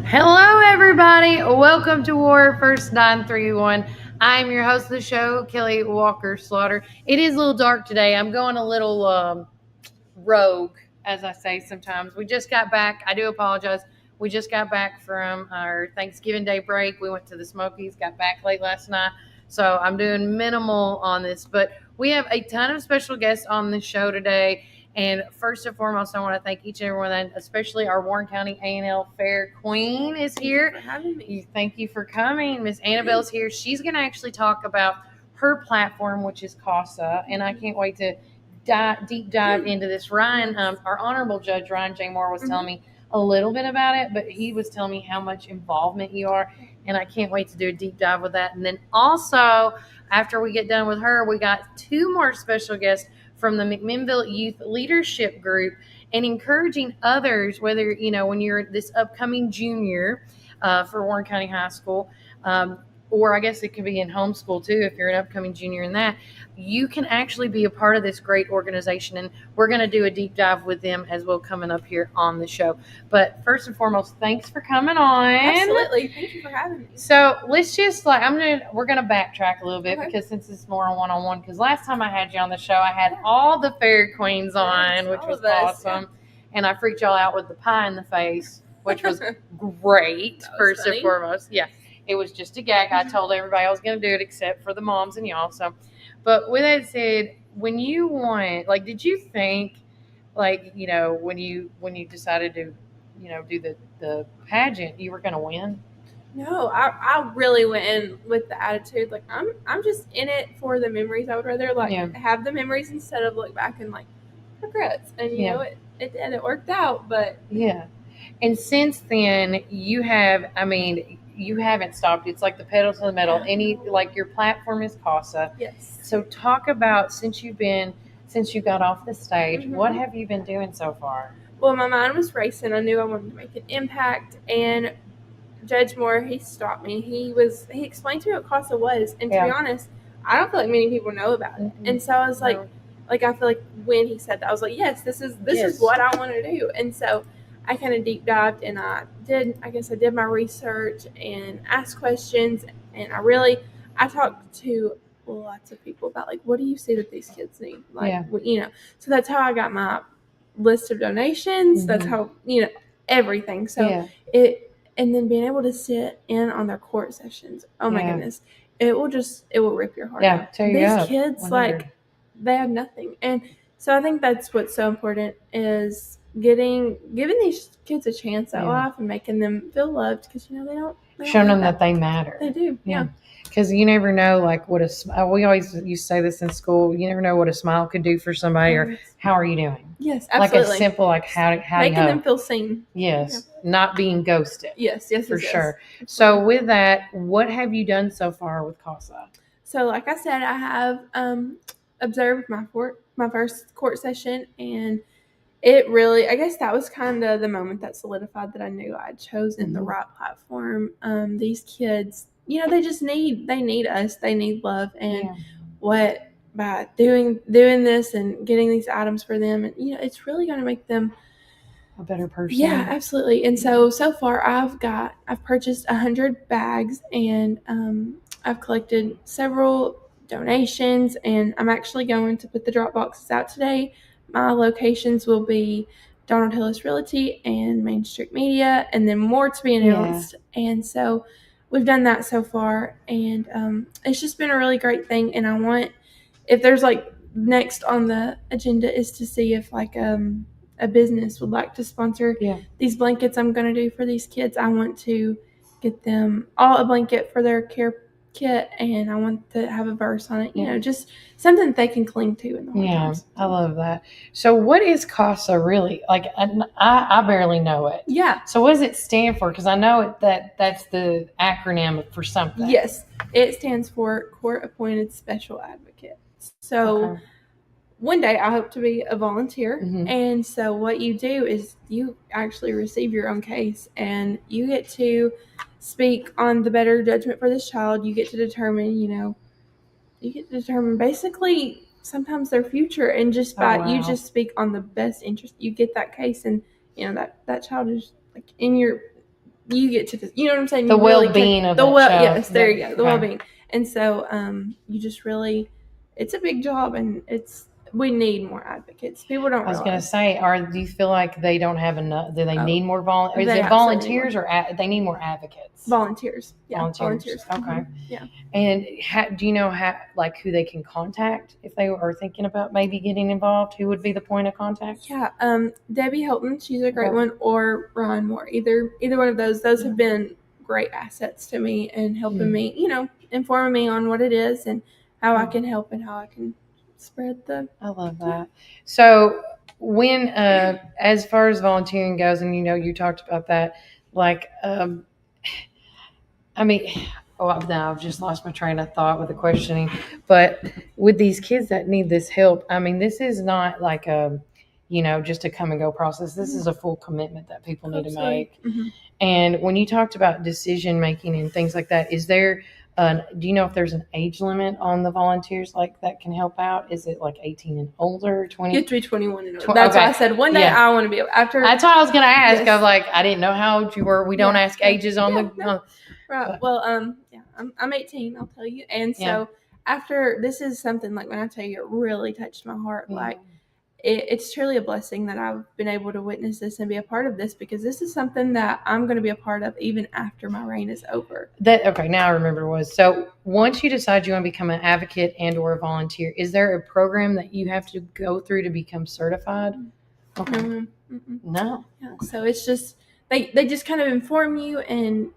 Hello, everybody. Welcome to War First 931. I'm your host of the show, Kelly Walker Slaughter. It is a little dark today. I'm going a little rogue, as I say sometimes. We just got back. I do apologize. We just got back from our Thanksgiving Day break. We went to the Smokies, got back late last night. So I'm doing minimal on this. But we have a ton of special guests on the show today. And first and foremost, I want to thank each and every one, and especially our Warren County A&L Fair Queen is here. Thank you for having me. Thank you for coming. Miss Annabelle's here. She's going to actually talk about her platform, which is CASA, and I can't wait to deep dive into this. Ryan, our honorable judge, Ryan J. Moore, was telling me a little bit about it, but he was telling me how much involvement you are, and I can't wait to do a deep dive with that. And then also, after we get done with her, we got two more special guests from the McMinnville Youth Leadership Group, and encouraging others, whether, when you're this upcoming junior for Warren County High School, or I guess it could be in homeschool too, if you're an upcoming junior in that, you can actually be a part of this great organization. And we're going to do a deep dive with them as well coming up here on the show. But first and foremost, thanks for coming on. Absolutely. Thank you for having me. So let's just we're going to backtrack a little bit, because since it's more on one-on-one, because last time I had you on the show, I had all the Fair Queens on, which was awesome. And I freaked y'all out with the pie in the face, which was great, first and foremost. Yeah. It was just a gag. I told everybody I was going to do it except for the moms and y'all. So, but with that said, when you won, did you think, when you decided to, do the pageant, you were going to win? No, I really went in with the attitude I'm just in it for the memories. I would rather have the memories instead of look back and regrets. And you know it worked out, but yeah. And since then, you haven't stopped. It's like the pedal to the metal. Your platform is CASA. Yes. So talk about, since you got off the stage, what have you been doing so far? Well, my mind was racing. I knew I wanted to make an impact, and Judge Moore, he stopped me. He explained to me what CASA was, and to be honest, I don't feel like many people know about it. And so I was I feel like when he said that, I was like, yes, this is what I want to do. And so I kind of deep dived, and I did my research and asked questions, and I talked to lots of people about what do you see that these kids need? So that's how I got my list of donations. That's how, everything. So and then being able to sit in on their court sessions. Oh my goodness. It will rip your heart out. These kids, 100. They have nothing. And so I think that's what's so important, is giving these kids a chance at life and making them feel loved, because they don't showing them that they matter. They do. Yeah. Because you never know, we always used to say this in school, you never know what a smile could do for somebody, or how are you doing? Yes, absolutely. A simple, how making them feel seen. Yes, not being ghosted. Yes, for sure. So with that, what have you done so far with CASA? So like I said, I have observed my first court session, and it really, I guess that was kind of the moment that solidified that I knew I'd chosen the right platform. These kids, they just need us. They need love. And by doing this and getting these items for them, and it's really going to make them a better person. Yeah, absolutely. And so far I've purchased 100 bags, and I've collected several donations, and I'm actually going to put the drop boxes out today. My locations will be Donald Hillis Realty and Main Street Media, and then more to be announced. And so we've done that so far, and it's just been a really great thing. And I want, if there's next on the agenda is to see if a business would like to sponsor these blankets I'm going to do for these kids. I want to get them all a blanket for their care kit, and I want to have a verse on it, just something they can cling to in the hard times. I love that. So what is CASA really? I barely know it. Yeah. So what does it stand for? Because I know that's the acronym for something. Yes. It stands for Court Appointed Special Advocate. So one day I hope to be a volunteer. And so what you do is you actually receive your own case, and you get to speak on the better judgment for this child. You get to determine, basically sometimes their future, and just you just speak on the best interest. You get that case, and that child is in you get to, you know what I'm saying? The You really well-being can, of that child. Yes, there you go. The Okay. well-being. And so you just really, it's a big job, and we need more advocates. People don't I was going to realize. say, do you feel like they don't have enough? Do they need more volunteers? Is they it absolutely need volunteers or they need more advocates? Volunteers. Yeah, Volunteers. Okay. Mhm. Yeah. And do you know who they can contact if they are thinking about maybe getting involved? Who would be the point of contact? Yeah, Debbie Hilton, she's a great Okay. one, or Ron Moore. Either one of those. Those have been great assets to me and helping me, informing me on what it is and how I can help and how I can spread the. I love that. So when, as far as volunteering goes, and you talked about that, like, I mean, now I've just lost my train of thought with the questioning. But with these kids that need this help, I mean, this is not like just a come and go process. This is a full commitment that people need to make. Mm-hmm. And when you talked about decision making and things like that, is there, do you know if there's an age limit on the volunteers like that can help out? Is it like 18 and older, 20? You have to be 21 and older. That's why I said one day I want to be after. That's what I was going to ask. Yes. I was like, I didn't know how old you were. We don't ask ages on the. No. Right. Well, I'm 18. I'll tell you. And so after, this is something like when I tell you, it really touched my heart. Like it's truly a blessing that I've been able to witness this and be a part of this, because this is something that I'm going to be a part of even after my reign is over. Okay, now I remember so once you decide you want to become an advocate and or a volunteer, is there a program that you have to go through to become certified? Okay. Mm-hmm. No. Yeah. So it's just they just kind of inform you, and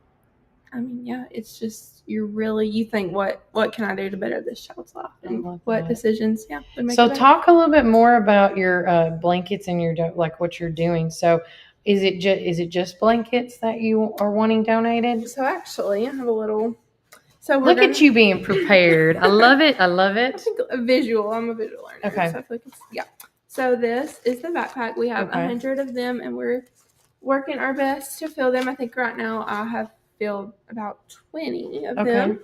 I mean, it's just you think what can I do to better this child's life, and what decisions would make. So talk a little bit more about your blankets and your like what you're doing. So is it just blankets that you are wanting donated? So actually, I have a little. So look at you being prepared. I love it. I think a visual. I'm a visual learner. Okay. So I feel like So this is the backpack. We have 100 of them, and we're working our best to fill them. I think right now I have filled about 20 of them.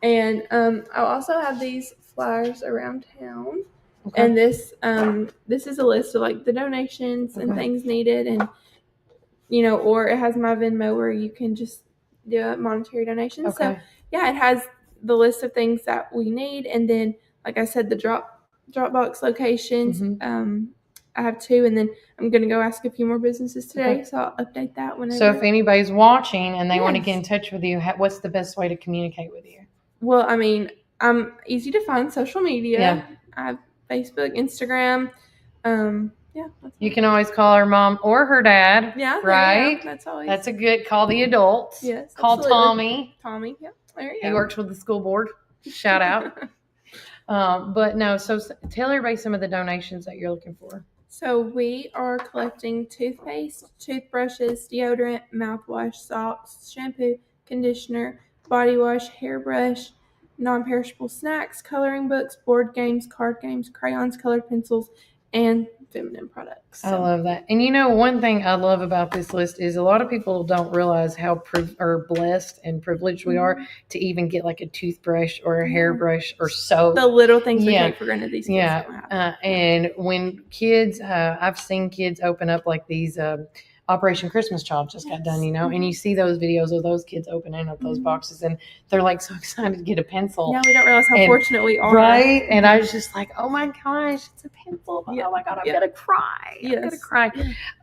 And I'll also have these flyers around town. Okay. And this is a list of like the donations and things needed, and or it has my Venmo where you can just do a monetary donation. Okay. So it has the list of things that we need, and then like I said, the Dropbox locations. Mm-hmm. I have 2, and then I'm going to go ask a few more businesses today, so I'll update that whenever. So if anybody's watching and they want to get in touch with you, what's the best way to communicate with you? Well, I mean, I'm easy to find social media. Yeah. I have Facebook, Instagram. You can always call her mom or her dad. Yeah. Right? That's a good call. The adults. Yes. Call absolutely. Tommy. Tommy, yeah. There you go. He works with the school board. Shout out. But no, so tell everybody some of the donations that you're looking for. So we are collecting toothpaste, toothbrushes, deodorant, mouthwash, socks, shampoo, conditioner, body wash, hairbrush, non-perishable snacks, coloring books, board games, card games, crayons, colored pencils, and feminine products. I love that. And one thing I love about this list is a lot of people don't realize how blessed and privileged we are to even get like a toothbrush or a hairbrush or soap. The little things we take for granted these kids don't have. And when kids, I've seen kids open up like these Operation Christmas Child just got done, and you see those videos of those kids opening up those boxes, and they're like so excited to get a pencil. Yeah, we don't realize how fortunate we are. Right? And I was just like, oh my gosh, it's a pencil. Oh my God, I'm going to cry. Yes. I'm going to cry.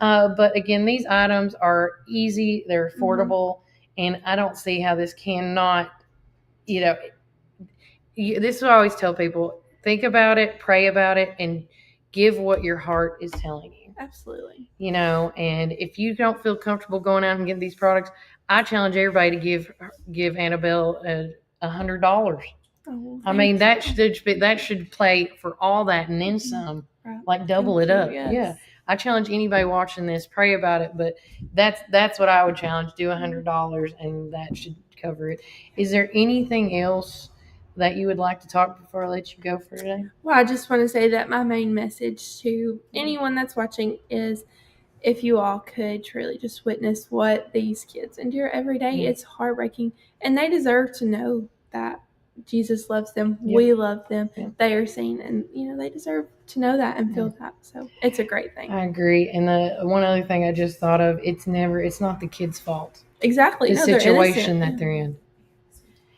But again, these items are easy. They're affordable. And I don't see how this cannot, this is what I always tell people. Think about it, pray about it, and give what your heart is telling you. Absolutely. And if you don't feel comfortable going out and getting these products, I challenge everybody to give Annabelle $100. Oh, I mean, that should play for all that and then some, like double it up. Yes. Yeah. I challenge anybody watching this, pray about it, but that's what I would challenge. Do $100 and that should cover it. Is there anything else that you would like to talk before I let you go for today? Well, I just want to say that my main message to anyone that's watching is if you all could truly just witness what these kids endure every day, it's heartbreaking, and they deserve to know that Jesus loves them. Yep. We love them. Yep. They are seen, and they deserve to know that and feel that. So it's a great thing. I agree. And the one other thing I just thought of, it's not the kid's fault. Exactly. The situation that they're in.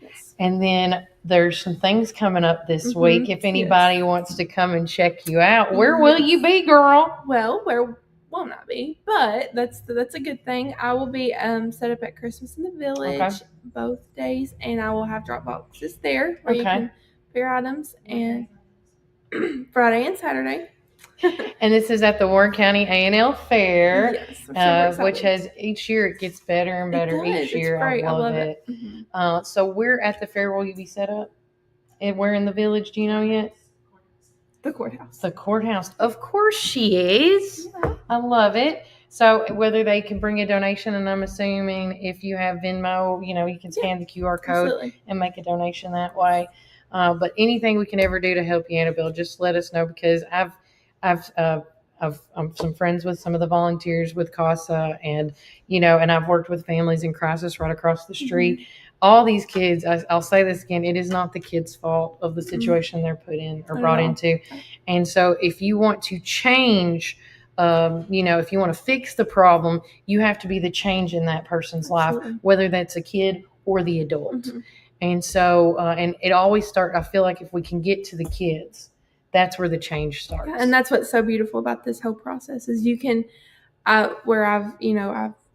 Yes. And then there's some things coming up this week. If anybody wants to come and check you out, where will you be, girl? Well, where will not be, but that's a good thing. I will be set up at Christmas in the Village both days, and I will have drop boxes there where you can put your items, and Friday and Saturday. And this is at the Warren County A&L Fair, yes, which has each year it gets better and better each year. I love it. Mm-hmm. So we're at the fair. Will you be set up? And where in the Village? Do you know yet? The courthouse. The courthouse. Of course she is. Yeah. I love it. So whether they can bring a donation, and I'm assuming if you have Venmo, you can scan the QR code and make a donation that way. But anything we can ever do to help you, Annabelle, just let us know, because I'm some friends with some of the volunteers with CASA, and I've worked with families in crisis right across the street. Mm-hmm. All these kids, I'll say this again, it is not the kids' fault of the situation they're put in or brought into. And so if you want to change, if you want to fix the problem, you have to be the change in that person's life, whether that's a kid or the adult. Mm-hmm. And so, and it always starts, I feel like if we can get to the kids, that's where the change starts. And that's what's so beautiful about this whole process is you can, where I've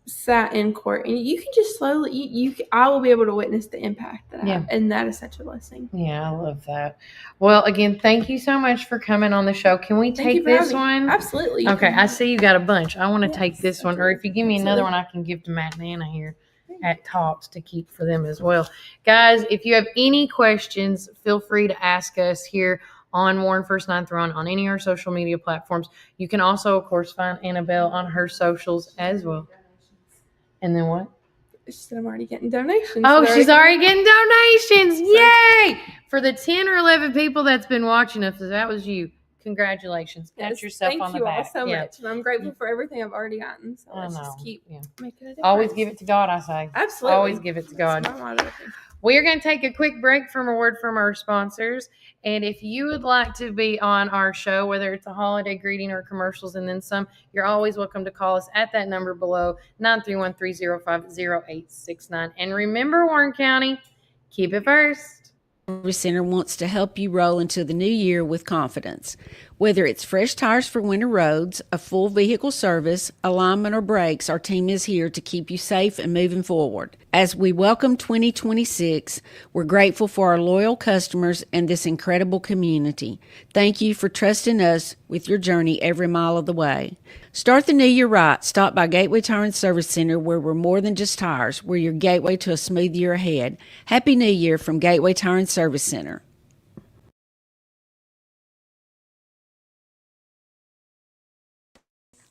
sat in court, and you can just slowly, I will be able to witness the impact that I have, and that is such a blessing. Yeah, I love that. Well, again, thank you so much for coming on the show. Can we take this one? Absolutely. Okay, I see you got a bunch. I want to take this one, or if you give me another one, I can give to Matt and Anna here at Talks to keep for them as well. Guys, if you have any questions, feel free to ask us here on Warren First 9th Run on any of our social media platforms. You can also, of course, find Annabelle on her socials as well. And then what? She said I'm already getting donations. Oh, she's already getting donations. Yay! For the 10 or 11 people that's been watching us, if that was you, congratulations. Pat yourself on the back. Thank you all so much. And I'm grateful for everything I've already gotten. So let's just keep making a difference. Always give it to God, I say. Absolutely. Always give it to God. That's my motto. We're going to take a quick break from a word from our sponsors. And if you would like to be on our show, whether it's a holiday greeting or commercials and then some, you're always welcome to call us at that number below, 931-305-0869. And remember, Warren County, keep it first. Service Center wants to help you roll into the new year with confidence. Whether it's fresh tires for winter roads, a full vehicle service, alignment, or brakes, our team is here to keep you safe and moving forward. As we welcome 2026, we're grateful for our loyal customers and this incredible community. Thank you for trusting us with your journey every mile of the way. Start the new year right. Stop by Gateway Tire and Service Center, where we're more than just tires. We're your gateway to a smooth year ahead. Happy New Year from Gateway Tire and Service Center.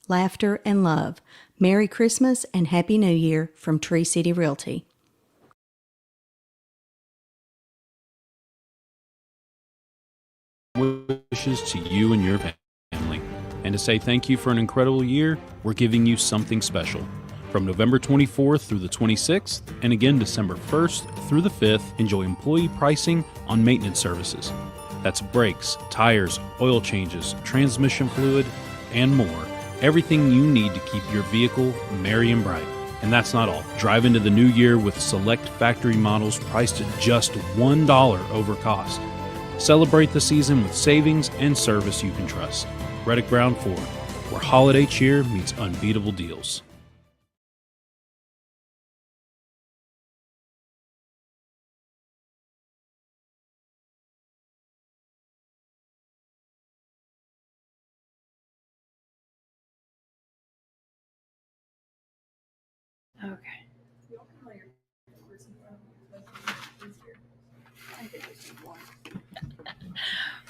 Laughter and love. Merry Christmas and Happy New Year from Tree City Realty. Wishes to you and your family. And to say thank you for an incredible year, we're giving you something special. From November 24th through the 26th, and again December 1st through the 5th, enjoy employee pricing on maintenance services. That's brakes, tires, oil changes, transmission fluid, and more. Everything you need to keep your vehicle merry and bright. And that's not all. Drive into the new year with select factory models priced at just $1 over cost. Celebrate the season with savings and service you can trust. Reddick Brown Ford, where holiday cheer meets unbeatable deals. Okay.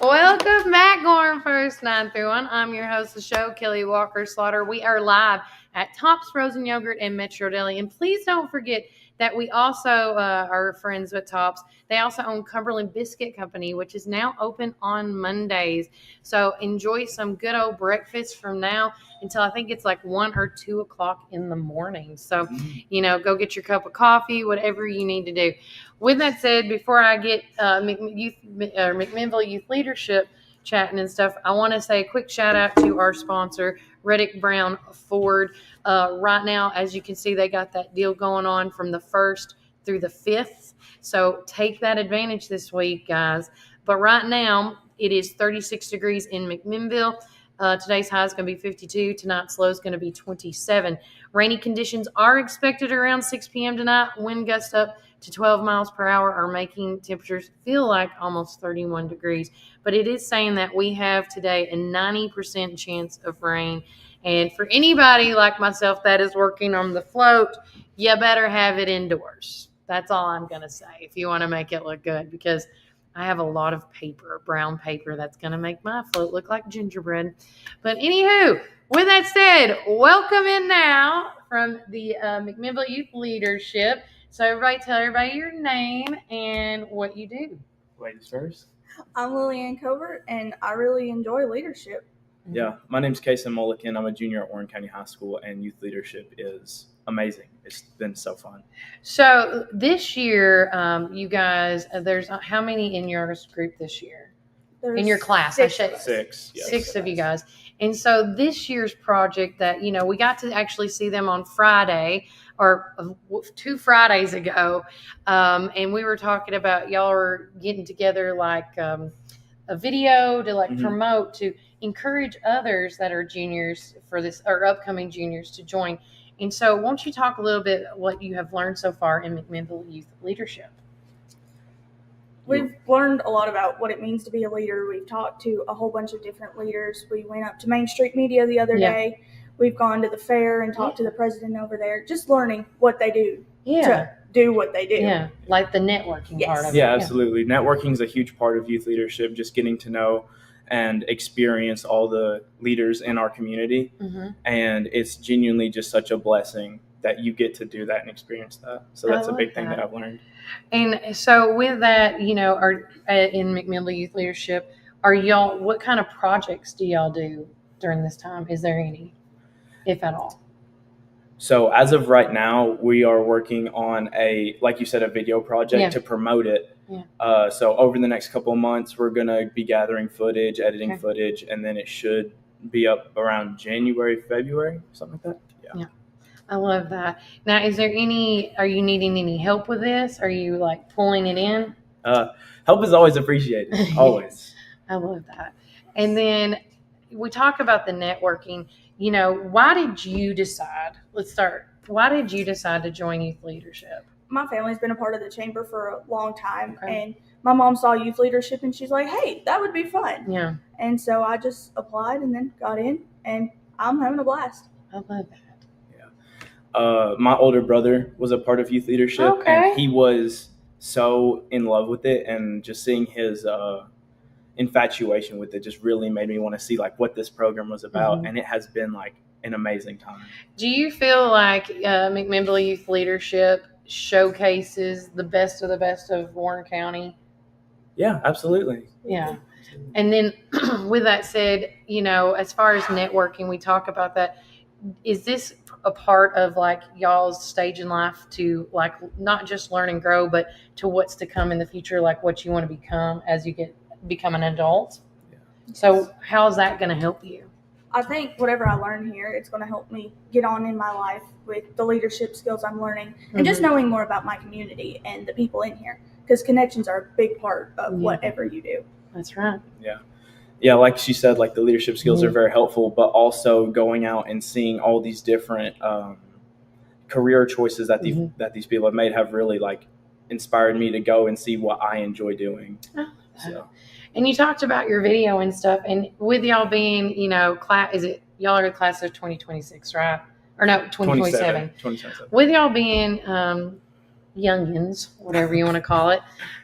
Welcome back, Warren First 9 through 1. I'm your host of the show, Kelly Walker Slaughter. We are live at Tops Frozen Yogurt and Metro Deli. And please don't forget that we also are friends with Tops. They also own Cumberland Biscuit Company, which is now open on Mondays. So enjoy some good old breakfast from now until I think it's like 1 or 2 o'clock in the morning. So, go get your cup of coffee, whatever you need to do. With that said, before I get McMinnville Youth Leadership chatting and stuff, I want to say a quick shout out to our sponsor, Reddick Brown Ford. Right now, as you can see, they got that deal going on from the 1st through the 5th. So take that advantage this week, guys. But right now, it is 36 degrees in McMinnville. Today's high is going to be 52. Tonight's low is going to be 27. Rainy conditions are expected around 6 p.m. tonight. Wind gusts up to 12 miles per hour are making temperatures feel like almost 31 degrees. But it is saying that we have today a 90% chance of rain. And for anybody like myself that is working on the float, you better have it indoors. That's all I'm going to say if you want to make it look good, because I have a lot of paper, brown paper, that's going to make my float look like gingerbread. But anywho, with that said, welcome in now from the McMinnville Youth Leadership. So everybody tell everybody your name and what you do. Ladies first. I'm Lillian Covert, and I really enjoy leadership. Yeah, my name's Kason Mulliken. I'm a junior at Warren County High School, and youth leadership is amazing. It's been so fun. So this year, you guys, there's how many in your group this year? There's In your class, six. I should. Six. Yes. Six of you guys. And so this year's project that, we got to actually see them on Friday or 2 Fridays ago. And we were talking about y'all are getting together like a video to promote, to encourage others that are juniors for this, or upcoming juniors, to join. And so won't you talk a little bit what you have learned so far in McMinnville Youth Leadership? We've learned a lot about what it means to be a leader. We've talked to a whole bunch of different leaders. We went up to Main Street Media the other day. We've gone to the fair and talked to the president over there, just learning what they do to do what they do. Yeah, like the networking part of it. Yeah, absolutely. Networking is a huge part of youth leadership, just getting to know and experience all the leaders in our community. Mm-hmm. And it's genuinely just such a blessing that you get to do that and experience that. So that's a big thing that I've learned. And so with that, are in McMinnville Youth Leadership, what kind of projects do y'all do during this time? Is there any, if at all? So as of right now, we are working on like you said, a video project to promote it. Yeah. So over the next couple of months, we're going to be gathering footage, editing footage, and then it should be up around January, February, something like that. Yeah. I love that. Now, are you needing any help with this? Are you like pulling it in? Help is always appreciated. Always. I love that. And then we talk about the networking. Why did you decide? Let's start. Why did you decide to join youth leadership? My family's been a part of the chamber for a long time, and my mom saw youth leadership, and she's like, hey, that would be fun. Yeah. And so I just applied and then got in, and I'm having a blast. I love that. My older brother was a part of youth leadership, and he was so in love with it, and just seeing his infatuation with it just really made me want to see like what this program was about. Mm-hmm. And it has been like an amazing time. Do you feel like McMinnville Youth Leadership showcases the best of Warren County? Yeah, absolutely. Yeah. And then with that said, as far as networking, we talk about that. Is this a part of like y'all's stage in life to like not just learn and grow, but to what's to come in the future, like what you want to become as you become an adult? Yeah. So how is that going to help you? I think whatever I learn here, it's going to help me get on in my life with the leadership skills I'm learning, and just knowing more about my community and the people in here, because connections are a big part of whatever you do. That's right. Yeah. Yeah, like she said, like the leadership skills are very helpful, but also going out and seeing all these different career choices that these people have made have really like inspired me to go and see what I enjoy doing. So. And you talked about your video and stuff, and with y'all being, y'all are the class of 2026, right? Or no, 2027. 2027. With y'all being youngins, whatever you want to call it.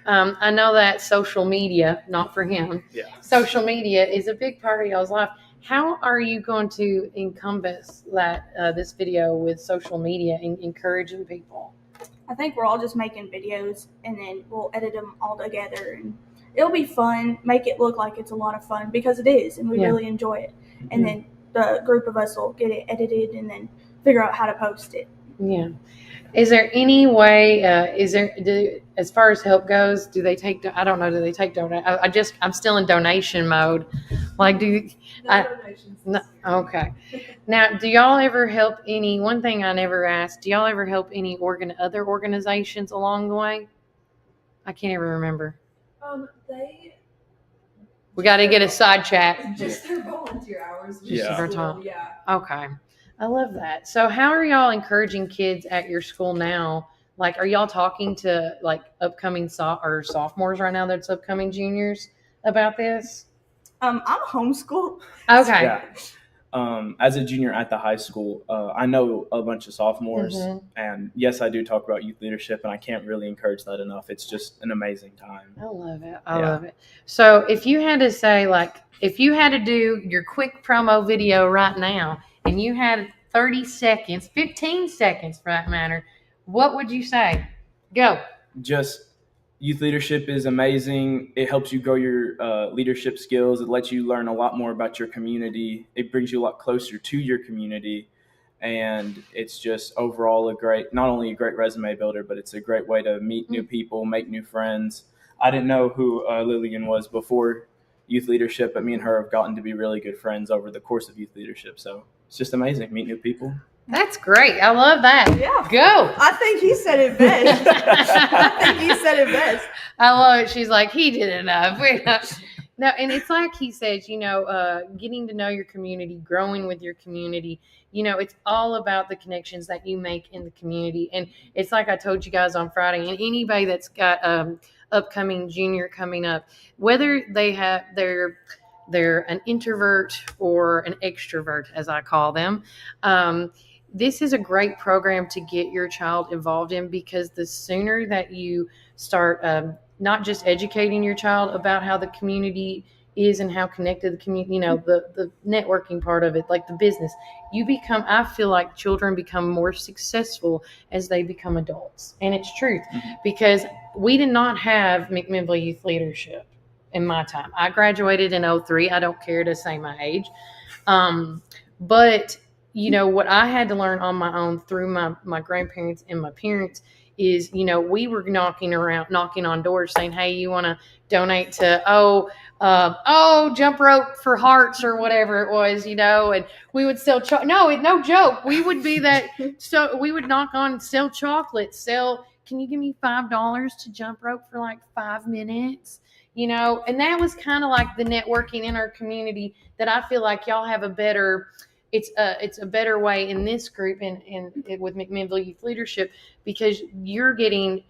I know that social media, not for him, social media is a big part of y'all's life. How are you going to encompass that this video with social media and encouraging people? I think we're all just making videos, and then we'll edit them all together, and it'll be fun. Make it look like it's a lot of fun, because it is, and we really enjoy it. And then the group of us will get it edited and then figure out how to post it. Yeah. Is there any way? As far as help goes, do they take? I don't know. Do they take donation? I'm still in donation mode. Like, donations. No, okay. Now, do y'all ever help any? One thing I never asked. Do y'all ever help any other organizations along the way? I can't even remember. We got to get a side chat. Just their volunteer hours. Yeah. Okay. I love that. So how are y'all encouraging kids at your school now? Like, are y'all talking to like upcoming sophomores right now that's upcoming juniors about this? I'm homeschooled. Okay. Yeah. As a junior at the high school, I know a bunch of sophomores, and yes, I do talk about youth leadership, and I can't really encourage that enough. It's just an amazing time. I love it. I love it. So if you had to say, like, if you had to do your quick promo video right now, and you had 30 seconds, 15 seconds for that matter, what would you say? Go. Just youth leadership is amazing. It helps you grow your leadership skills. It lets you learn a lot more about your community. It brings you a lot closer to your community. And it's just overall not only a great resume builder, but it's a great way to meet new people, make new friends. I didn't know who Lillian was before youth leadership, but me and her have gotten to be really good friends over the course of youth leadership. So it's just amazing. Meet new people. That's great. I love that. Yeah. Go. I think he said it best. I love it. She's like, he did enough. No, and it's like he says, getting to know your community, growing with your community. It's all about the connections that you make in the community. And it's like I told you guys on Friday, and anybody that's got upcoming junior coming up, whether they're an introvert or an extrovert, as I call them, this is a great program to get your child involved in, because the sooner that you start not just educating your child about how the community is and how connected the community, the networking part of it, like the business, I feel like children become more successful as they become adults. And it's truth, because we did not have McMinnville Youth Leadership in my time. I graduated in 2003. I don't care to say my age. But what I had to learn on my own through my grandparents and my parents is, we were knocking on doors saying, hey, you want to donate to, jump rope for hearts or whatever it was, and we would sell, no joke. We would be that. So we would knock on, sell chocolates, can you give me $5 to jump rope for like 5 minutes? And that was kind of like the networking in our community that I feel like y'all have it's a better way in this group and with McMinnville Youth Leadership, because you're getting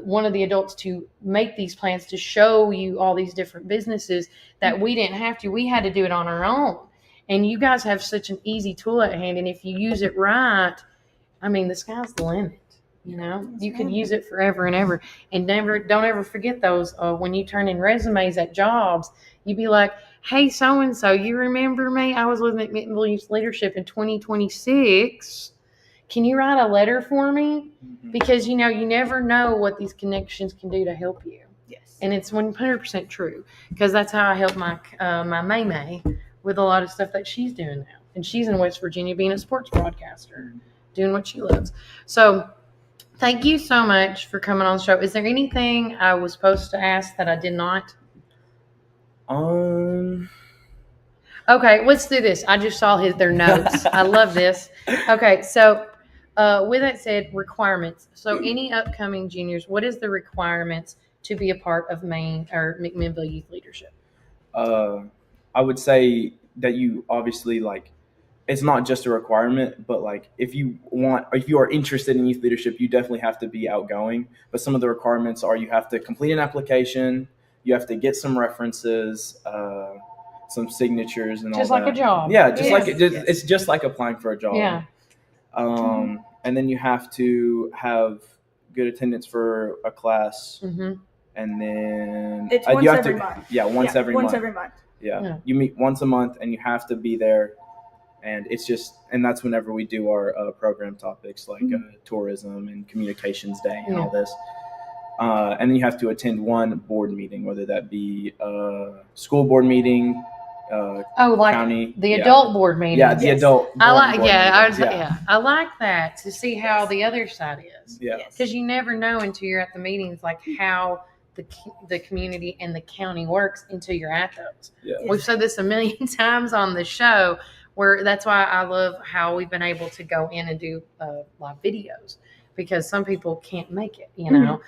one of the adults to make these plans to show you all these different businesses that we didn't have to. We had to do it on our own. And you guys have such an easy tool at hand. And if you use it right, the sky's the limit. You could use it forever and ever. And don't ever forget those when you turn in resumes at jobs, you'd be like, hey, so-and-so, you remember me? I was with McMinnville Youth Leadership in 2026. Can you write a letter for me? Because, you never know what these connections can do to help you. Yes. And it's 100% true, because that's how I help my May with a lot of stuff that she's doing now. And she's in West Virginia being a sports broadcaster, doing what she loves. So thank you so much for coming on the show. Is there anything I was supposed to ask that I did not? Okay, let's do this. I just saw their notes. I love this. Okay, so with that said, requirements. So any upcoming juniors, what is the requirements to be a part of Maine or McMinnville Youth Leadership? I would say that you obviously it's not just a requirement, but if you are interested in youth leadership, you definitely have to be outgoing. But some of the requirements are you have to complete an application, you have to get some references, some signatures, and just all like that. a job. Yeah, it's just like applying for a job. Yeah. And then you have to have good attendance for a class, and then it's once every month. Yeah, once every month. Yeah. You meet once a month and you have to be there. And and that's whenever we do our program topics like tourism and communications day and all this. And then you have to attend one board meeting, whether that be a school board meeting, like county, the adult board meeting. Yeah, the adult. I like. board I like that to see how the other side is. Yeah. Because you never know until you're at the meetings, like how the community and the county works until you're at those. Yeah. We've said this a million times on the show. Where that's why I love how we've been able to go in and do live videos, because some people can't make it, you know.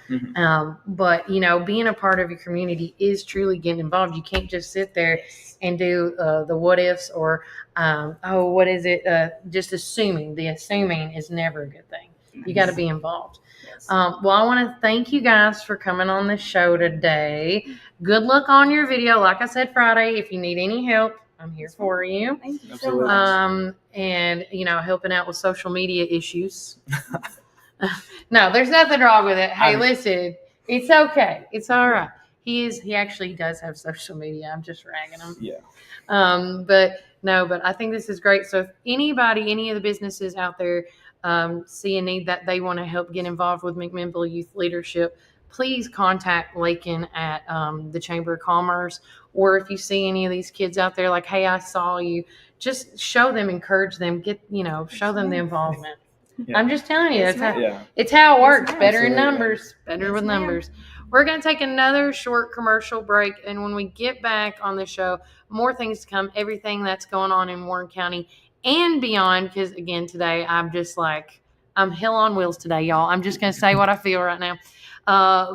But you know, being a part of your community is truly getting involved. You can't just sit there and do the what ifs or what is it? Just assuming. The assuming is never a good thing. You got to be involved. Well, I want to thank you guys for coming on the show today. Good luck on your video. Like I said Friday, if you need any help, I'm here for you. Thank you so much. And you know, helping out with social media issues. No, there's nothing wrong with it. Hey, listen, it's okay. It's all right. He actually does have social media. I'm just ragging him. Yeah. But I think this is great. So if anybody, any of the businesses out there see a need that they want to help get involved with McMinnville Youth Leadership, please contact Lakin at the Chamber of Commerce. Or if you see any of these kids out there, like, hey, I saw you, just show them, encourage them, show them the involvement. Yeah. I'm just telling you, it's how it works. Better in numbers, better with numbers. We're going to take another short commercial break. And when we get back on the show, more things to come, everything that's going on in Warren County and beyond. Because, again, today I'm just like, I'm hell on wheels today, y'all. I'm just going to say what I feel right now.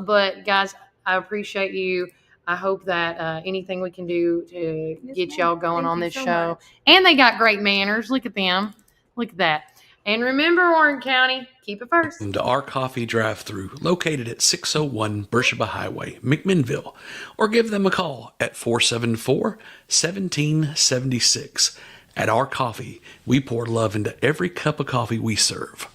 But, guys, I appreciate you. I hope that anything we can do to get y'all going on this show. And they got great manners. Look at them. Look at that. And remember, Warren County, keep it first. To our coffee drive-thru located at 601 Beersheba Highway, McMinnville, or give them a call at 474-1776. At our coffee, we pour love into every cup of coffee we serve.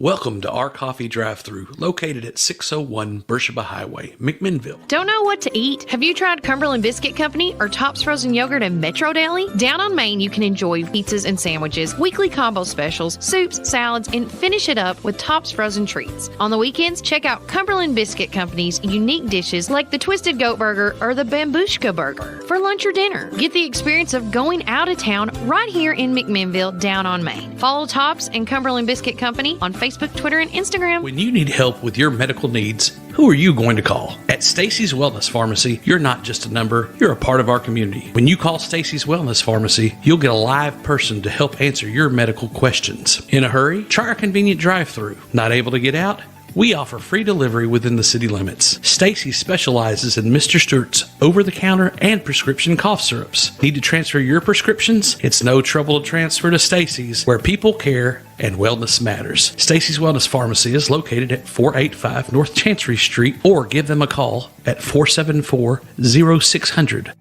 Welcome to our coffee drive-thru located at 601 Beersheba Highway, McMinnville. Don't know what to eat? Have you tried Cumberland Biscuit Company or Tops Frozen Yogurt and Metro Deli? Down on Main, you can enjoy pizzas and sandwiches, weekly combo specials, soups, salads, and finish it up with Tops Frozen Treats. On the weekends, check out Cumberland Biscuit Company's unique dishes like the Twisted Goat Burger or the Bambushka Burger. For lunch or dinner, get the experience of going out of town right here in McMinnville, down on Main. Follow Tops and Cumberland Biscuit Company on Facebook, Twitter, and Instagram. When you need help with your medical needs, who are you going to call? At Stacy's Wellness Pharmacy, you're not just a number, you're a part of our community. When you call Stacy's Wellness Pharmacy, you'll get a live person to help answer your medical questions. In a hurry? Try our convenient drive-thru. Not able to get out? We offer free delivery within the city limits. Stacy specializes in Mr. Stewart's over-the-counter and prescription cough syrups. Need to transfer your prescriptions? It's no trouble to transfer to Stacy's, where people care and wellness matters. Stacy's Wellness Pharmacy is located at 485 North Chancery Street, or give them a call at 474-0600.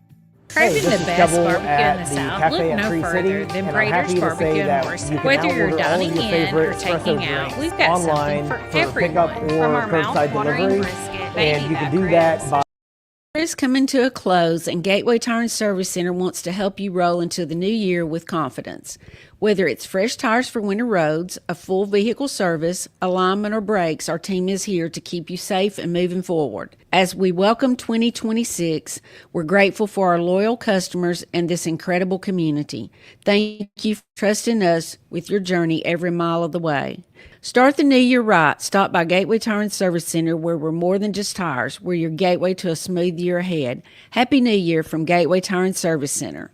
Craving the best barbecue in the South? Look no further than Brader's Barbecue in Morrison. Whether you're dining in or taking out, we've got something for everyone. From our mouth-watering brisket, and you can do that by Is coming to a close, and Gateway Tire and Service Center wants to help you roll into the new year with confidence. Whether it's fresh tires for winter roads, a full vehicle service, alignment, or brakes, our team is here to keep you safe and moving forward. As we welcome 2026, we're grateful for our loyal customers and this incredible community. Thank you for trusting us with your journey every mile of the way. Start the new year right. Stop by Gateway Tire and Service Center, where we're more than just tires. We're your gateway to a smooth year ahead. Happy New Year from Gateway Tire and Service Center.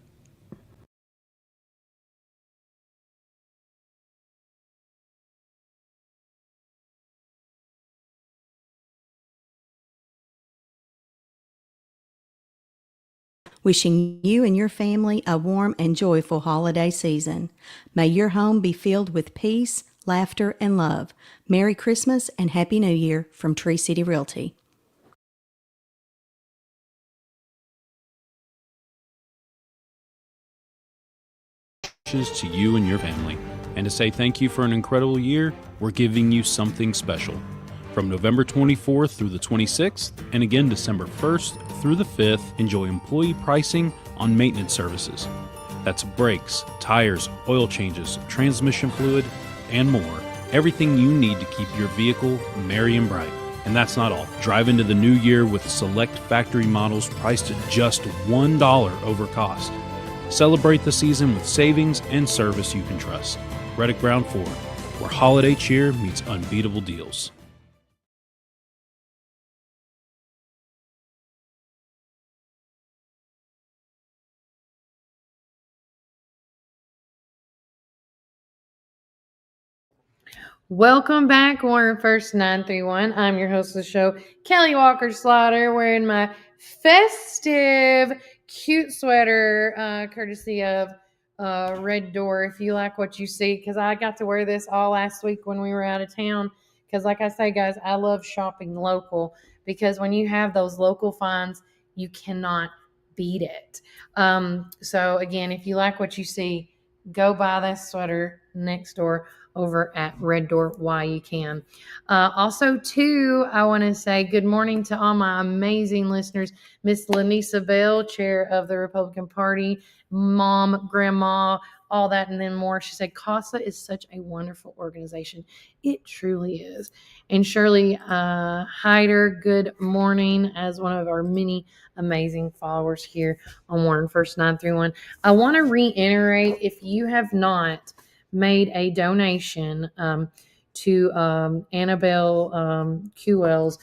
Wishing you and your family a warm and joyful holiday season. May your home be filled with peace, laughter, and love. Merry Christmas and Happy New Year from Tree City Realty. To you and your family. And to say thank you for an incredible year, we're giving you something special. From November 24th through the 26th, and again December 1st through the 5th, enjoy employee pricing on maintenance services. That's brakes, tires, oil changes, transmission fluid, and more. Everything you need to keep your vehicle merry and bright. And that's not all. Drive into the new year with select factory models priced at just $1 over cost. Celebrate the season with savings and service you can trust. Reddick Brown Ford, where holiday cheer meets unbeatable deals. Welcome back, Warren First 931. I'm your host of the show, Kelly Walker Slaughter, wearing my festive cute sweater, courtesy of Red Door. If you like what you see, because I got to wear this all last week when we were out of town. Because like I say, guys, I love shopping local, because when you have those local finds, you cannot beat it. So again, if you like what you see, go buy that sweater next door over at Red Door while you can. Also, too, I want to say good morning to all my amazing listeners. Miss Lanisa Bell, chair of the Republican Party, mom, grandma, all that, and then more. She said, CASA is such a wonderful organization. It truly is. And Shirley Hyder, good morning, as one of our many amazing followers here on Warren First 931. I want to reiterate, if you have not made a donation to Annabelle QL's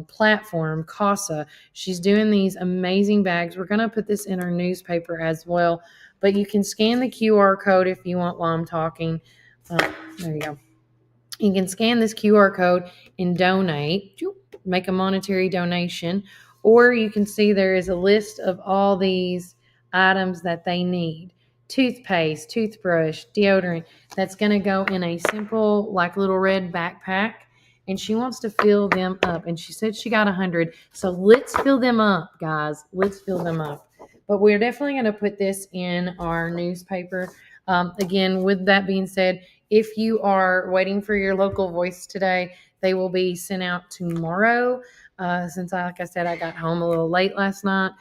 platform, CASA. She's doing these amazing bags. We're going to put this in our newspaper as well, but you can scan the QR code if you want while I'm talking. There you go. You can scan this QR code and donate, make a monetary donation, or you can see there is a list of all these items that they need. Toothpaste, toothbrush, deodorant. That's going to go in a simple, like, little red backpack. And she wants to fill them up. And she said she got 100. So let's fill them up, guys. Let's fill them up. But we're definitely going to put this in our newspaper. Again, with that being said, if you are waiting for your local voice today, they will be sent out tomorrow. Since, like I said, I got home a little late last night.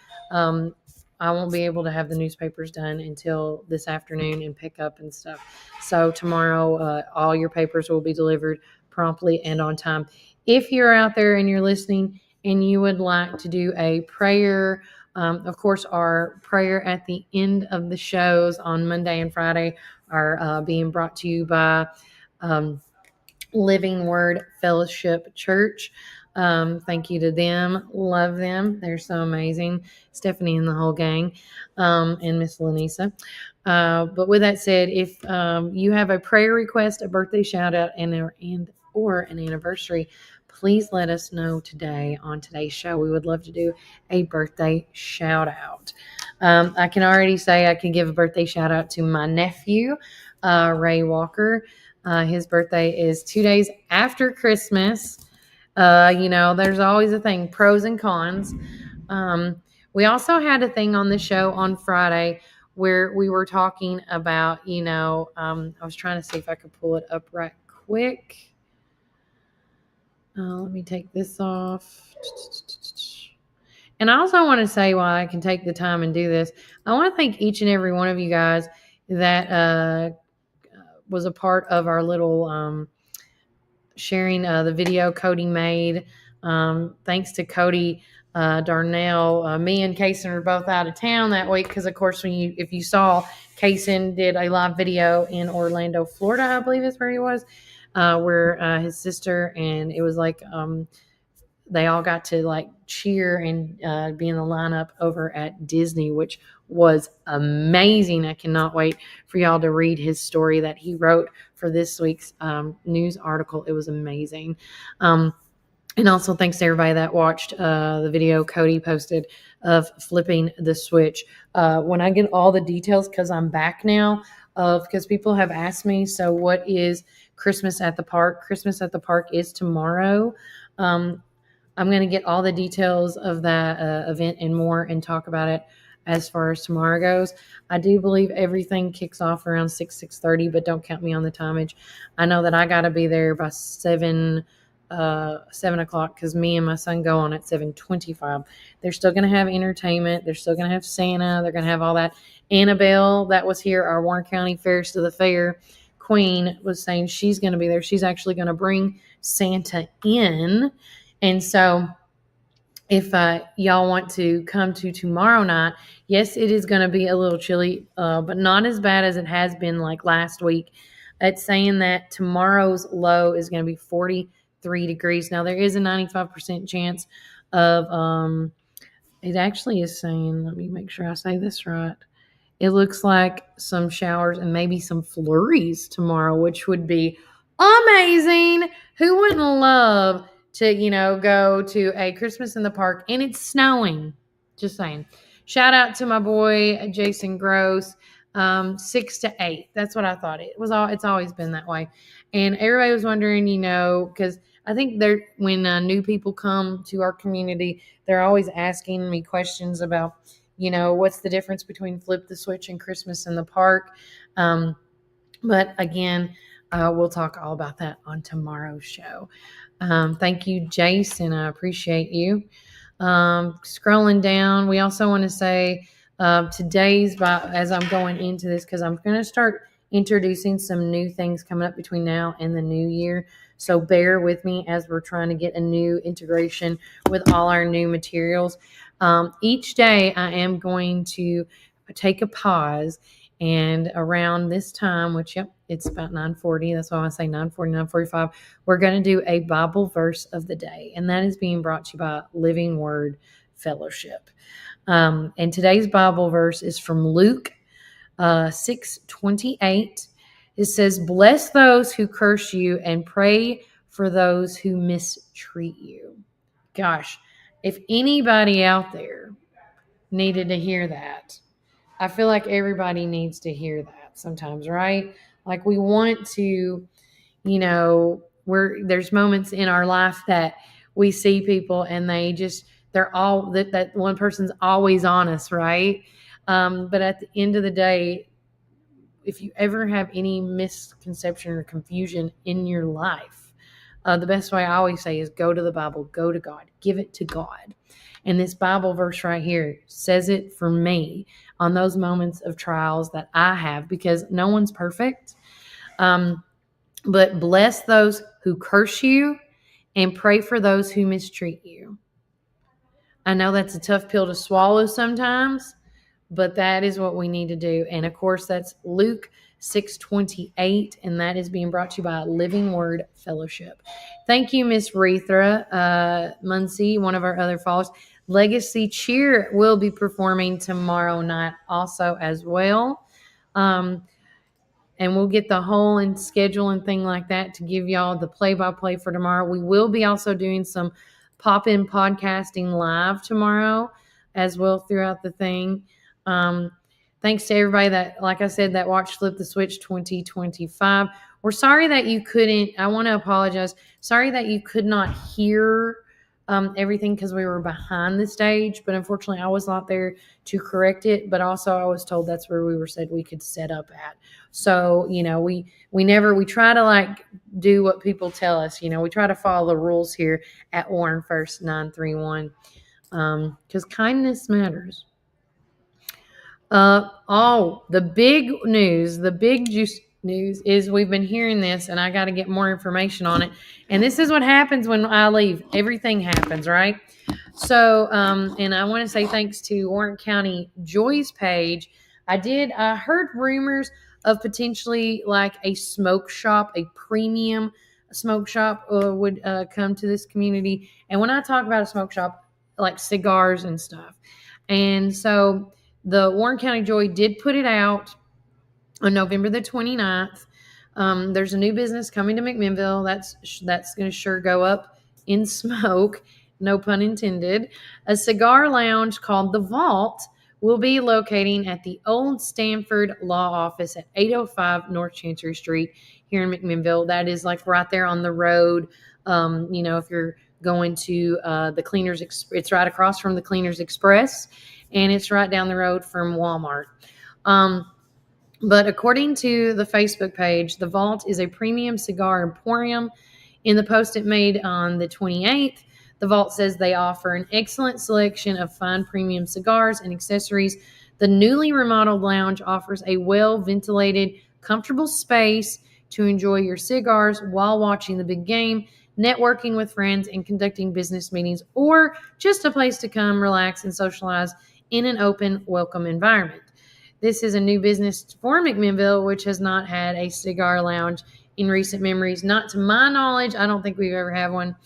I won't be able to have the newspapers done until this afternoon and pick up and stuff. So tomorrow, all your papers will be delivered promptly and on time. If you're out there and you're listening and you would like to do a prayer, of course, our prayer at the end of the shows on Monday and Friday are being brought to you by Living Word Fellowship Church. Thank you to them. Love them. They're so amazing. Stephanie and the whole gang, and Miss Lanisa. But with that said, if you have a prayer request, a birthday shout out, or an anniversary, please let us know today on today's show. We would love to do a birthday shout out. I can already say I can give a birthday shout out to my nephew, Ray Walker. His birthday is 2 days after Christmas. There's always a thing, pros and cons. We also had a thing on the show on Friday where we were talking about, I was trying to see if I could pull it up right quick. Let me take this off. And I also want to say, while I can take the time and do this, I want to thank each and every one of you guys that was a part of our little sharing the video Cody made. Thanks to Cody Darnell. Me and Kaysen were both out of town that week because, of course, if you saw, Kaysen did a live video in Orlando, Florida, I believe is where he was, where his sister, and it was like they all got to cheer and be in the lineup over at Disney, which was amazing. I cannot wait for y'all to read his story that he wrote for this week's news article. It was amazing. And also thanks to everybody that watched the video Cody posted of flipping the switch. When I get all the details, because I'm back now, because people have asked me, so what is Christmas at the Park? Christmas at the Park is tomorrow. I'm going to get all the details of that event and more and talk about it as far as tomorrow goes. I do believe everything kicks off around 6:30, but don't count me on the timage. I know that I got to be there by 7. 7 o'clock because me and my son go on at 7:25. They're still going to have entertainment. They're still going to have Santa. They're going to have all that. Annabelle, that was here, our Warren County Fairest of the Fair queen, was saying she's going to be there. She's actually going to bring Santa in. And so if y'all want to come to tomorrow night, yes, it is going to be a little chilly, but not as bad as it has been like last week. It's saying that tomorrow's low is going to be 43 degrees. Now, there is a 95% chance of, it actually is saying, let me make sure I say this right. It looks like some showers and maybe some flurries tomorrow, which would be amazing. Who wouldn't love to, go to a Christmas in the park and it's snowing? Just saying. Shout out to my boy, Jason Gross, 6 to 8. That's what I thought it was. It's always been that way. And everybody was wondering, because I think when new people come to our community, they're always asking me questions about, what's the difference between Flip the Switch and Christmas in the Park. But again, we'll talk all about that on tomorrow's show. Thank you, Jason. I appreciate you. Scrolling down, we also want to say as I'm going into this, because I'm going to start introducing some new things coming up between now and the new year. So bear with me as we're trying to get a new integration with all our new materials. Each day I am going to take a pause, and around this time, which, it's about 9:40. That's why I want to say 9:40, 9:45. We're going to do a Bible verse of the day, and that is being brought to you by Living Word Fellowship. And today's Bible verse is from Luke 6:28. It says, "Bless those who curse you and pray for those who mistreat you." Gosh, if anybody out there needed to hear that, I feel like everybody needs to hear that sometimes, right? Like we want to, there's moments in our life that we see people and they're all that one person's always on us, right? But at the end of the day, if you ever have any misconception or confusion in your life, the best way I always say is go to the Bible, go to God, give it to God. And this Bible verse right here says it for me on those moments of trials that I have, because no one's perfect. But bless those who curse you and pray for those who mistreat you. I know that's a tough pill to swallow sometimes, but that is what we need to do. And of course, that's Luke 6:28, and that is being brought to you by Living Word Fellowship. Thank you, Miss Rethra Muncie, one of our other followers. Legacy Cheer will be performing tomorrow night also as well. And we'll get the whole and schedule and thing like that to give y'all the play-by-play for tomorrow. We will be also doing some pop-in podcasting live tomorrow as well throughout the thing. Thanks to everybody that, like I said, that watched Flip the Switch 2025. We're sorry that you couldn't, I want to apologize. Sorry that you could not hear everything because we were behind the stage, but unfortunately I was not there to correct it. But also I was told that's where we were said we could set up at. So, we try to do what people tell us, we try to follow the rules here at Warren First 931, because kindness matters. The big news, the big juice news is we've been hearing this, and I got to get more information on it. And this is what happens when I leave. Everything happens, right? So, and I want to say thanks to Warren County Joy's page. I heard rumors of potentially like a smoke shop, a premium smoke shop would come to this community. And when I talk about a smoke shop, like cigars and stuff. And so the Warren County Joy did put it out on November the 29th. There's a new business coming to McMinnville. That's going to sure go up in smoke. No pun intended. A cigar lounge called The Vault will be locating at the Old Stanford Law Office at 805 North Chancery Street here in McMinnville. That is like right there on the road. If you're going to the Cleaners, it's right across from the Cleaners Express, and it's right down the road from Walmart. But according to the Facebook page, The Vault is a premium cigar emporium In the post it made on the 28th, the vault says they offer an excellent selection of fine premium cigars and accessories. The newly remodeled lounge offers a well-ventilated, comfortable space to enjoy your cigars while watching the big game, networking with friends, and conducting business meetings, or just a place to come, relax, and socialize in an open, welcome environment. This is a new business for McMinnville, which has not had a cigar lounge in recent memories. Not to my knowledge. I don't think we've ever had one.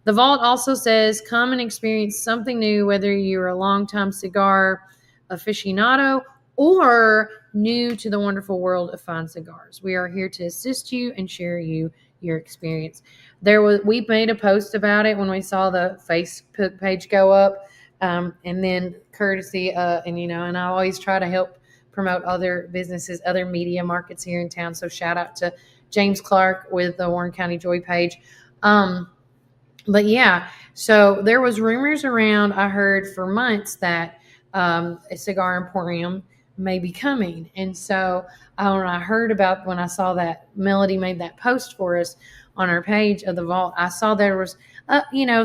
The vault also says, come and experience something new, whether you're a longtime cigar aficionado or new to the wonderful world of fine cigars. We are here to assist you and share your experience. We made a post about it when we saw the Facebook page go up, and then courtesy, and I always try to help promote other businesses, other media markets here in town. So shout out to James Clark with the Warren County Joy page. But yeah, so there was rumors around, I heard for months, that a cigar emporium may be coming. And so when I heard about, when I saw that Melody made that post for us on our page of the vault, I saw there was,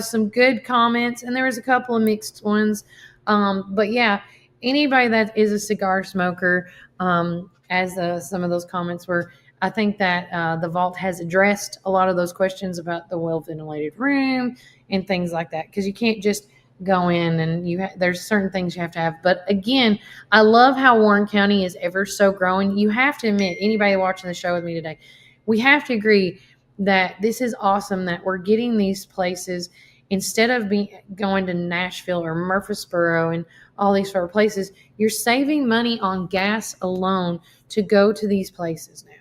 some good comments, and there was a couple of mixed ones. But yeah, anybody that is a cigar smoker, as some of those comments were, I think that the vault has addressed a lot of those questions about the well-ventilated room and things like that, because you can't just go in and there's certain things you have to have. But again, I love how Warren County is ever so growing. You have to admit, anybody watching the show with me today, we have to agree that this is awesome that we're getting these places instead of going to Nashville or Murfreesboro and all these sort of places. You're saving money on gas alone to go to these places now.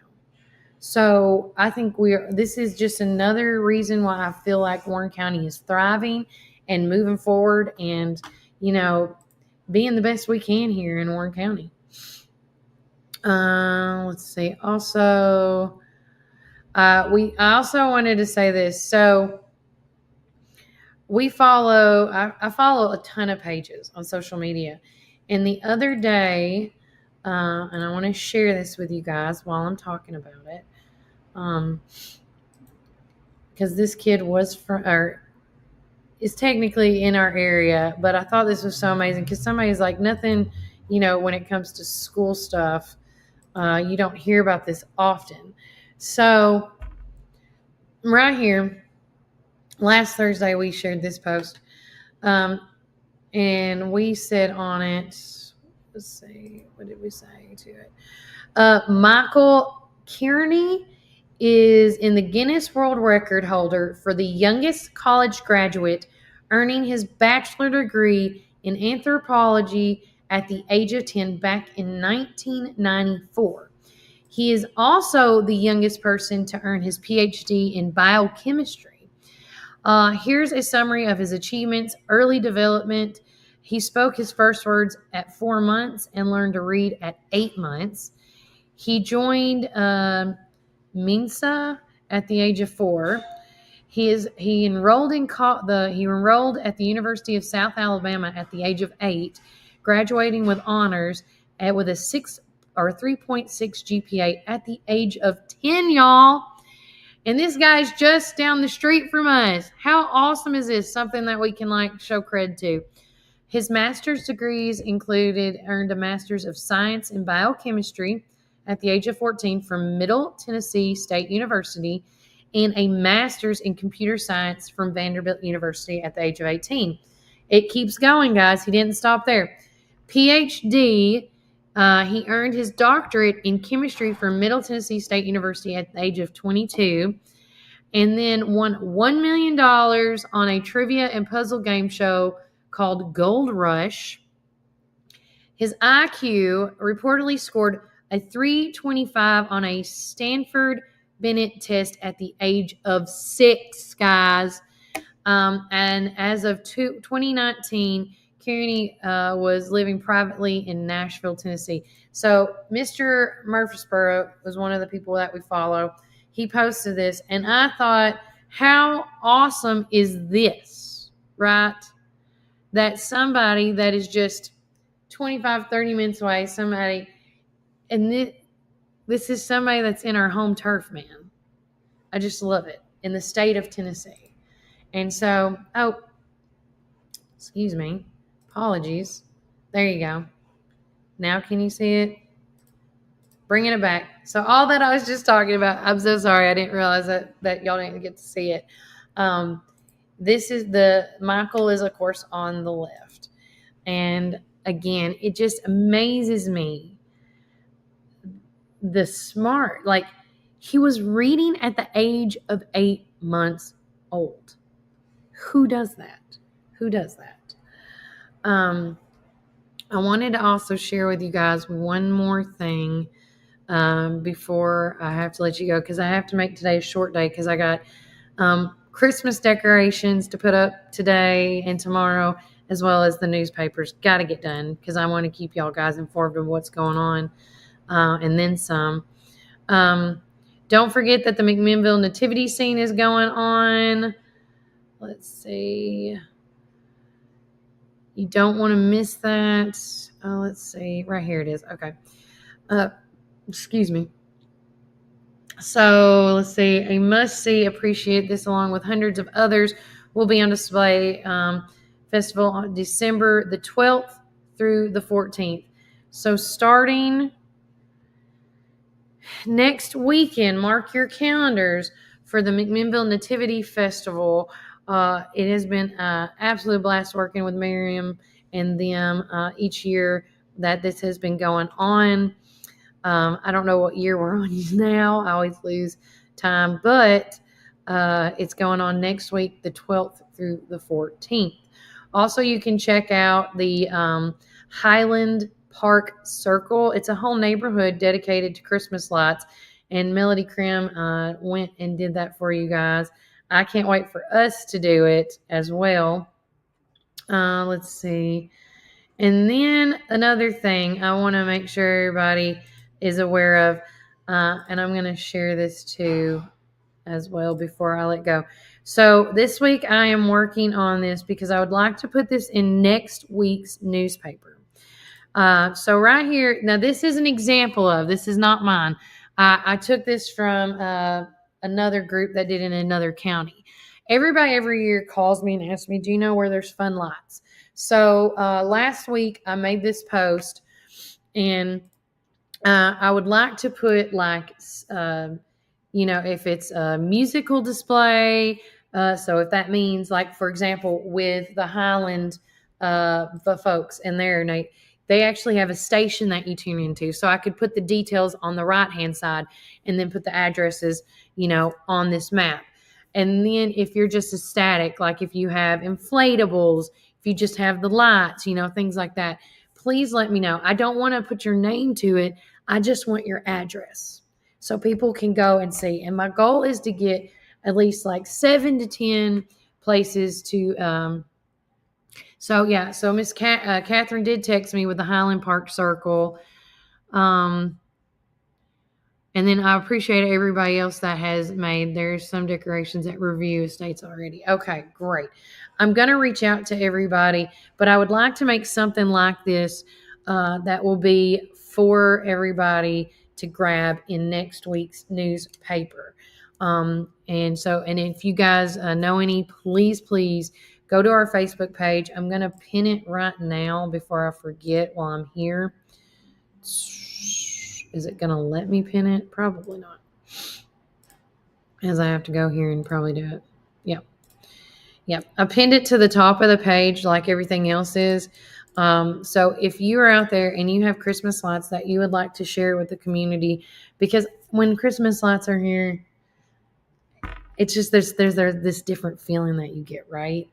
So I think this is just another reason why I feel like Warren County is thriving and moving forward and, being the best we can here in Warren County. Let's see. Also, I also wanted to say this. So I follow a ton of pages on social media. And the other day, and I want to share this with you guys while I'm talking about it. Because this kid is technically in our area, but I thought this was so amazing because somebody's like, nothing, when it comes to school stuff, you don't hear about this often. So right here, last Thursday, we shared this post, and we said on it, let's see, what did we say to it? Michael Kearney is in the Guinness World Record holder for the youngest college graduate earning his bachelor degree in anthropology at the age of 10 back in 1994. He is also the youngest person to earn his PhD in biochemistry. Here's a summary of his achievements. Early development. He spoke his first words at 4 months and learned to read at 8 months. He joined Mensa at the age of 4. He enrolled at the University of South Alabama at the age of 8, graduating with honors with a 3.6 GPA at the age of 10, y'all. And this guy's just down the street from us. How awesome is this? Something that we can show cred to. His master's degrees earned a master's of science in biochemistry at the age of 14 from Middle Tennessee State University, and a master's in computer science from Vanderbilt University at the age of 18. It keeps going, guys. He didn't stop there. PhD, he earned his doctorate in chemistry from Middle Tennessee State University at the age of 22, and then won $1 million on a trivia and puzzle game show called Gold Rush. His IQ reportedly scored a 325 on a Stanford Binet test at the age of 6, guys. And as of 2019, Kearney was living privately in Nashville, Tennessee. So Mr. Murfreesboro was one of the people that we follow. He posted this, and I thought, how awesome is this, right? That somebody that is just 25, 30 minutes away, and this is somebody that's in our home turf, man. I just love it. in the state of Tennessee. And so, excuse me, apologies. There you go. Now can you see it? Bringing it back. So all that I was just talking about, I'm so sorry. I didn't realize that y'all didn't get to see it. This is Michael is, of course, on the left. And again, it just amazes me. The smart, like he was reading at the age of 8 months old. Who does that? I wanted to also share with you guys one more thing before I have to let you go, because I have to make today a short day because I got Christmas decorations to put up today and tomorrow, as well as the newspapers. Got to get done because I want to keep y'all guys informed of what's going on, and then some. Don't forget that the McMinnville nativity scene is going on. Let's see. You don't want to miss that. Let's see. Right here it is. Okay. Excuse me. So let's see. A must-see. Appreciate this along with hundreds of others will be on display. Festival on December the 12th through the 14th. So starting next weekend, mark your calendars for the McMinnville Nativity Festival. It has been an absolute blast working with Miriam and them each year that this has been going on. I don't know what year we're on now. I always lose time, but it's going on next week, the 12th through the 14th. Also, you can check out the Highland Park Circle. It's a whole neighborhood dedicated to Christmas lights, and Melody Krim went and did that for you guys. I can't wait for us to do it as well. Let's see. And then another thing I want to make sure everybody is aware of, and I'm going to share this too as well before I let go. So this week I am working on this because I would like to put this in next week's newspaper. So right here, now this is an example of, this is not mine. I took this from another group that did in another county. Everybody every year calls me and asks me, do you know where there's fun lights? So last week I made this post, and I would like to put like, if it's a musical display. So if that means, like, for example, with the Highland the folks and they actually have a station that you tune into. So I could put the details on the right-hand side and then put the addresses, on this map. And then if you're just a static, like if you have inflatables, if you just have the lights, things like that, please let me know. I don't want to put your name to it. I just want your address so people can go and see. And my goal is to get at least like 7 to 10 places to So Miss Catherine did text me with the Highland Park Circle. And then I appreciate everybody else that has made. There's some decorations at Review Estates already. Okay, great. I'm going to reach out to everybody, but I would like to make something like this that will be for everybody to grab in next week's newspaper. And if you guys know any, please go to our Facebook page. I'm going to pin it right now before I forget while I'm here. Is it going to let me pin it? Probably not. As I have to go here and probably do it. Yep. I pinned it to the top of the page like everything else is. So if you are out there and you have Christmas lights that you would like to share with the community, because when Christmas lights are here, it's just there's this different feeling that you get, right?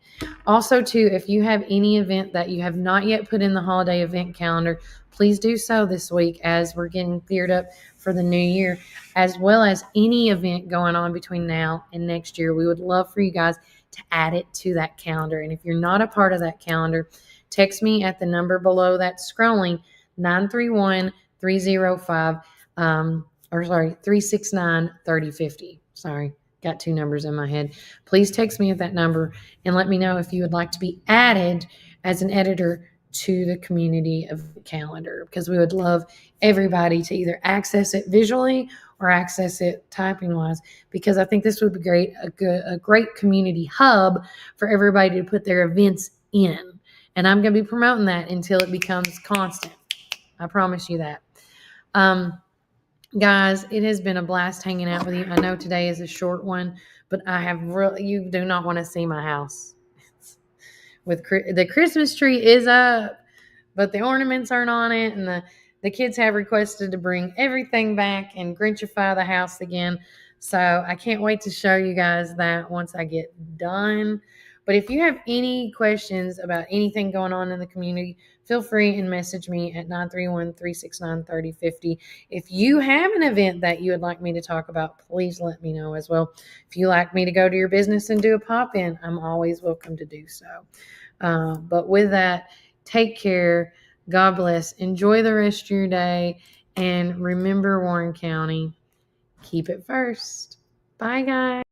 Also, too, if you have any event that you have not yet put in the holiday event calendar, please do so this week as we're getting geared up for the new year, as well as any event going on between now and next year. We would love for you guys to add it to that calendar. And if you're not a part of that calendar, text me at the number below that's scrolling, 931-305, 369-3050. Sorry. Got 2 numbers in my head. Please text me at that number and let me know if you would like to be added as an editor to the community of the calendar, because we would love everybody to either access it visually or access it typing wise, because I think this would be a great community hub for everybody to put their events in. And I'm going to be promoting that until it becomes constant. I promise you that. Guys, it has been a blast hanging out with you. I know today is a short one, but you do not want to see my house. The Christmas tree is up, but the ornaments aren't on it, and the kids have requested to bring everything back and Grinchify the house again. So I can't wait to show you guys that once I get done. But if you have any questions about anything going on in the community, feel free and message me at 931-369-3050. If you have an event that you would like me to talk about, please let me know as well. If you like me to go to your business and do a pop-in, I'm always welcome to do so. But with that, take care. God bless. Enjoy the rest of your day. And remember, Warren County, keep it first. Bye, guys.